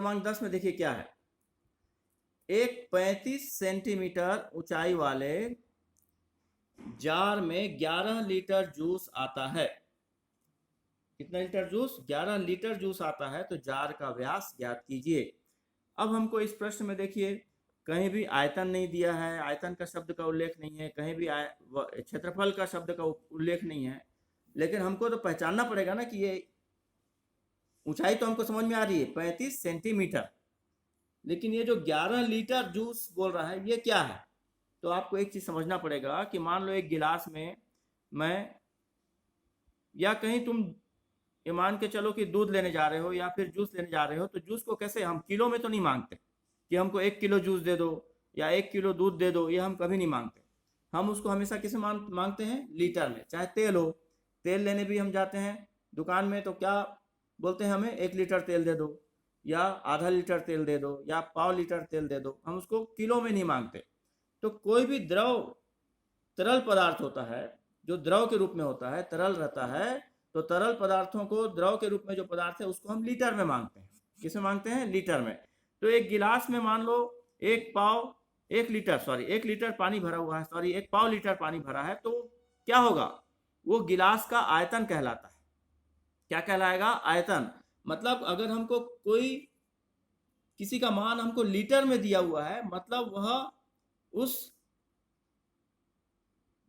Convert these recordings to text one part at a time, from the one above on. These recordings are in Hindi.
क्रमांक 10 में देखिए क्या है। एक 35 सेंटीमीटर ऊंचाई वाले जार में 11 लीटर जूस आता है। कितना लीटर जूस? 11 लीटर जूस आता है। तो जार का व्यास ज्ञात कीजिए। अब हमको इस प्रश्न में देखिए कहीं भी आयतन नहीं दिया है, आयतन का शब्द का उल्लेख नहीं है, कहीं भी क्षेत्रफल का शब्द का उल्लेख नहीं है, लेकिन हमको तो पहचानना पड़ेगा ना कि ये ऊंचाई तो हमको समझ में आ रही है 35 सेंटीमीटर, लेकिन ये जो 11 लीटर जूस बोल रहा है ये क्या है? तो आपको एक चीज समझना पड़ेगा कि मान लो एक गिलास में मैं, या कहीं तुम ये मान के चलो कि दूध लेने जा रहे हो या फिर जूस लेने जा रहे हो, तो जूस को कैसे हम किलो में तो नहीं मांगते कि हमको 1 किलो जूस दे दो या 1 किलो दूध दे दो, ये हम कभी नहीं मांगते। हम उसको हमेशा किसे मांगते हैं? लीटर में। चाहे तेल हो, तेल लेने भी हम जाते हैं दुकान में तो क्या बोलते हैं? हमें 1 लीटर तेल दे दो या आधा लीटर तेल दे दो या पाव लीटर तेल दे दो, हम उसको किलो में नहीं मांगते। तो कोई भी द्रव तरल पदार्थ होता है जो द्रव के रूप में होता है, तरल रहता है, तो तरल पदार्थों को द्रव के रूप में जो पदार्थ है उसको हम लीटर में मांगते हैं। किसमें मांगते हैं? लीटर में। तो एक गिलास में मान लो 1 लीटर पानी भरा हुआ है, 1 पाव लीटर पानी भरा है, तो क्या होगा? वो गिलास का आयतन कहलाता है। क्या कहलाएगा? आयतन। मतलब अगर हमको कोई किसी का मान हमको लीटर में दिया हुआ है, मतलब वह उस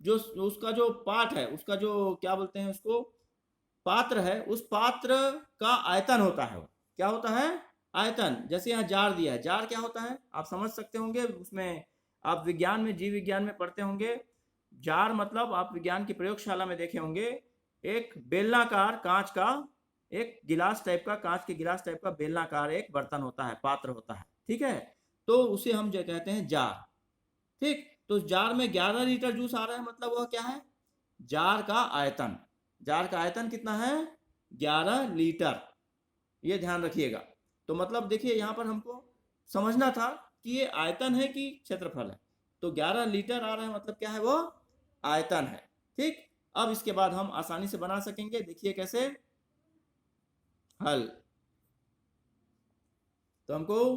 जो उसका जो पार्ट है, उसका जो क्या बोलते हैं उसको, पात्र है, उस पात्र का आयतन होता है। क्या होता है? आयतन। जैसे यहाँ जार दिया है, जार क्या होता है आप समझ सकते होंगे, उसमें आप विज्ञान में, जीव विज्ञान में पढ़ते होंगे। जार मतलब आप विज्ञान की प्रयोगशाला में देखे होंगे, एक बेलनाकार कांच का, एक गिलास टाइप का, कांच के गिलास टाइप का बेलनाकार एक बर्तन होता है, पात्र होता है, ठीक है। तो उसे हम जो कहते हैं जार, ठीक। तो जार में 11 लीटर जूस आ रहा है, मतलब वह क्या है? जार का आयतन। जार का आयतन कितना है? 11 लीटर। ये ध्यान रखिएगा। तो मतलब देखिए यहाँ पर हमको समझना था कि ये आयतन है कि क्षेत्रफल है। तो 11 लीटर आ रहा है, मतलब क्या है? वो आयतन है, ठीक। अब इसके बाद हम आसानी से बना सकेंगे। देखिए कैसे हल। तो हमको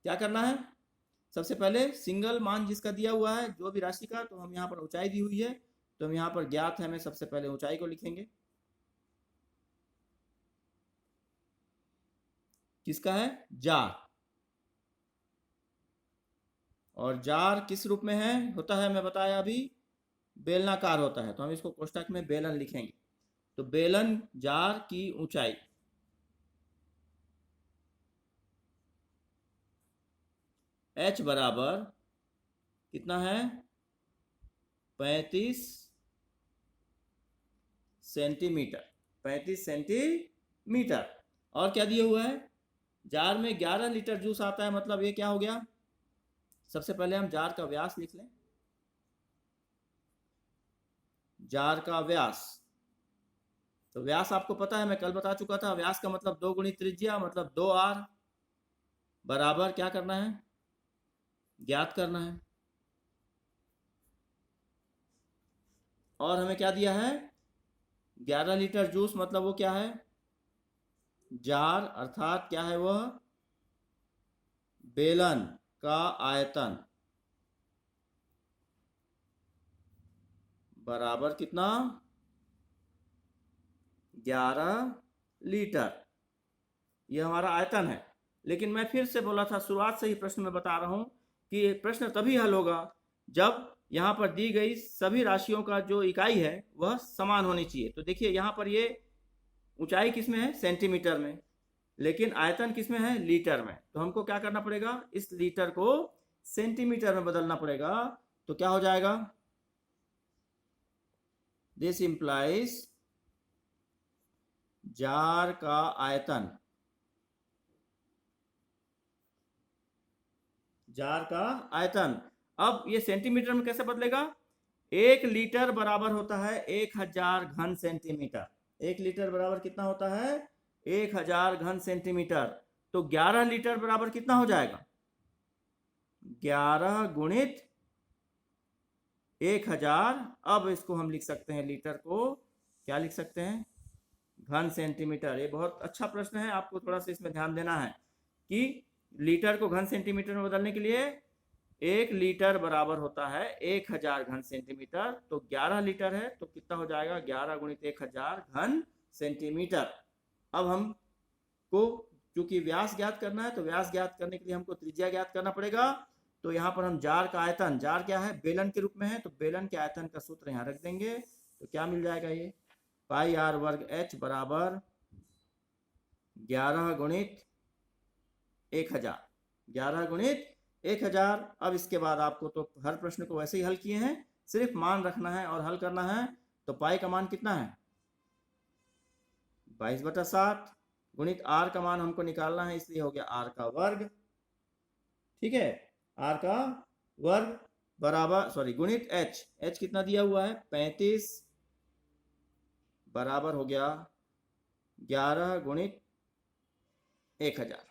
क्या करना है? सबसे पहले सिंगल मान जिसका दिया हुआ है, जो भी राशि का, तो हम यहाँ पर ऊंचाई दी हुई है, तो हम यहाँ पर ज्ञात है, हमें सबसे पहले ऊंचाई को लिखेंगे। किसका है? जार। और जार किस रूप में है होता है? मैं बताया अभी, बेलनाकार होता है, तो हम इसको कोष्ठक में बेलन लिखेंगे। तो बेलन जार की ऊंचाई h बराबर कितना है? 35 सेंटीमीटर। 35 सेंटीमीटर। और क्या दिया हुआ है? जार में 11 लीटर जूस आता है, मतलब ये क्या हो गया? सबसे पहले हम जार का व्यास लिख लें। जार का व्यास, तो व्यास आपको पता है, मैं कल बता चुका था, व्यास का मतलब 2 गुणी त्रिज्या, मतलब 2r बराबर क्या करना है? ज्ञात करना है। और हमें क्या दिया है? 11 लीटर जूस, मतलब वो क्या है? जार, अर्थात क्या है वह? बेलन का आयतन बराबर कितना? 11 लीटर। यह हमारा आयतन है। लेकिन मैं फिर से बोला था, शुरुआत से ही प्रश्न में बता रहा हूं कि प्रश्न तभी हल होगा जब यहां पर दी गई सभी राशियों का जो इकाई है वह समान होनी चाहिए। तो देखिए यहां पर ये ऊंचाई किस में है? सेंटीमीटर में। लेकिन आयतन किस में है? लीटर में। तो हमको क्या करना पड़ेगा? इस लीटर को सेंटीमीटर में बदलना पड़ेगा। तो क्या हो जाएगा? दिस इंप्लाइज जार का आयतन, जार का आयतन। अब ये सेंटीमीटर में कैसे बदलेगा? 1 लीटर बराबर होता है 1000 घन सेंटीमीटर। 1 लीटर बराबर कितना होता है? 1000 घन सेंटीमीटर। तो 11 लीटर बराबर कितना हो जाएगा? 11 गुणित 1000। अब इसको हम लिख सकते हैं, लीटर को क्या लिख सकते हैं? घन सेंटीमीटर। ये बहुत अच्छा प्रश्न है, आपको थोड़ा सा इसमें ध्यान देना है कि लीटर को घन सेंटीमीटर में बदलने के लिए 1 लीटर बराबर होता है 1000 घन सेंटीमीटर। तो 11 लीटर है तो कितना हो जाएगा, 11 गुणित 1000 घन सेंटीमीटर। अब हमको चूंकि व्यास ज्ञात करना है तो व्यास ज्ञात करने के लिए हमको त्रिज्या ज्ञात करना पड़ेगा। तो यहाँ पर हम जार का आयतन, जार क्या है, बेलन के रूप में है, तो बेलन के आयतन का सूत्र यहाँ रख देंगे। तो क्या मिल जाएगा, ये पाई आर वर्ग एच बराबर 11 गुणित 1000, 11 गुणित 1000। अब इसके बाद आपको तो हर प्रश्न को वैसे ही हल किए हैं, सिर्फ मान रखना है और हल करना है। तो पाई का मान कितना है, 22/7 गुणित आर का मान हमको निकालना है, इसलिए हो गया आर का वर्ग। ठीक है, आर का वर्ग बराबर गुणित एच, एच कितना दिया हुआ है 35 बराबर हो गया 11 गुणित 1000।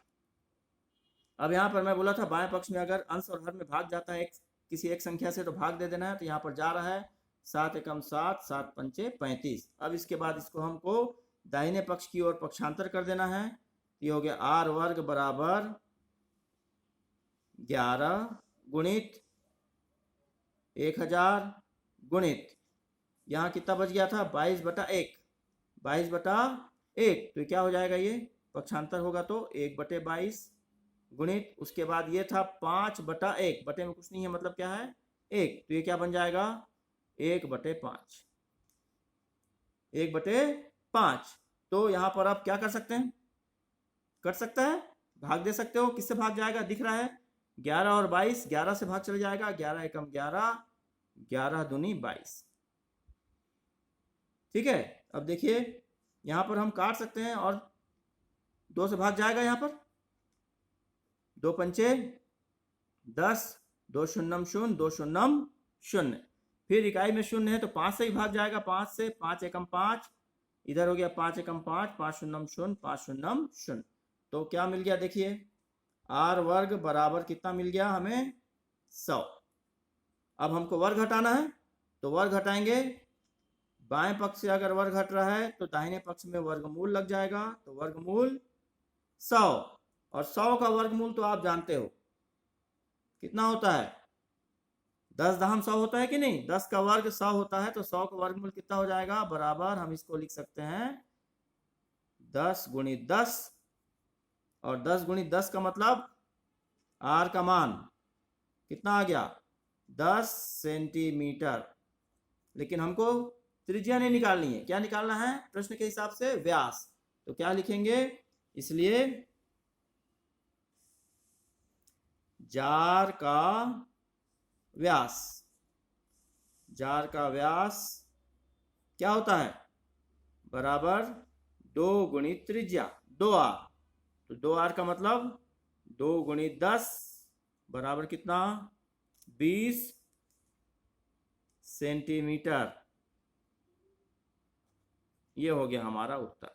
अब यहाँ पर मैं बोला था बाएं पक्ष में अगर अंश और हर में भाग जाता है किसी एक संख्या से तो भाग दे देना है। तो यहाँ पर जा रहा है 7 एकम 7, 7 पंचे 35। अब इसके बाद इसको हमको दाहिने पक्ष की ओर पक्षांतर कर देना है। ये हो गया आर वर्ग बराबर 11 गुणित 1000 गुणित यहाँ कितना बच गया था 22/1, 22/1। तो क्या हो जाएगा, ये पक्षांतर होगा तो 1/22 गुणित उसके बाद ये था 5/1, बटे में कुछ नहीं है मतलब क्या है 1। तो ये क्या बन जाएगा 1/5, 1/5। तो यहाँ पर आप क्या कर सकते हैं, कर सकता है भाग दे सकते हो। किससे भाग जाएगा, दिख रहा है 11 और 22, 11 से भाग चला जाएगा, 11 एकम 11, 11 दूनी 22। ठीक है, अब देखिए यहाँ पर हम काट सकते हैं और 2 से भाग जाएगा, यहाँ पर 2 पंचे 10, 2 शून्यम 0, 2 शून्यम 0। फिर इकाई में 0 है तो 5 से ही भाग जाएगा, 5 से, 5 एकम 5, इधर हो गया 5 एकम 5, 5 शून्यम 0, 5 शून्यम 0। तो क्या मिल गया, देखिए आर वर्ग बराबर कितना मिल गया हमें 100। अब हमको वर्ग घटाना है तो वर्ग घटाएंगे, बाएं पक्ष से अगर वर्ग घट रहा है तो दाहिने पक्ष में वर्गमूल लग जाएगा। तो वर्गमूल 100, और 100 का वर्गमूल तो आप जानते हो कितना होता है, 10 दहम 100 होता है कि नहीं, 10 का वर्ग 100 होता है। तो 100 का वर्गमूल कितना हो जाएगा, बराबर हम इसको लिख सकते हैं 10 गुणित 10, और 10 गुणित 10 का मतलब आर का मान कितना आ गया 10 सेंटीमीटर। लेकिन हमको त्रिज्या नहीं निकालनी है, क्या निकालना है प्रश्न के हिसाब से व्यास। तो क्या लिखेंगे, इसलिए जार का व्यास, जार का व्यास क्या होता है, बराबर 2 गुणित त्रिज्या 2r। तो 2r का मतलब 2 गुणित 10 बराबर कितना 20 सेंटीमीटर। ये हो गया हमारा उत्तर।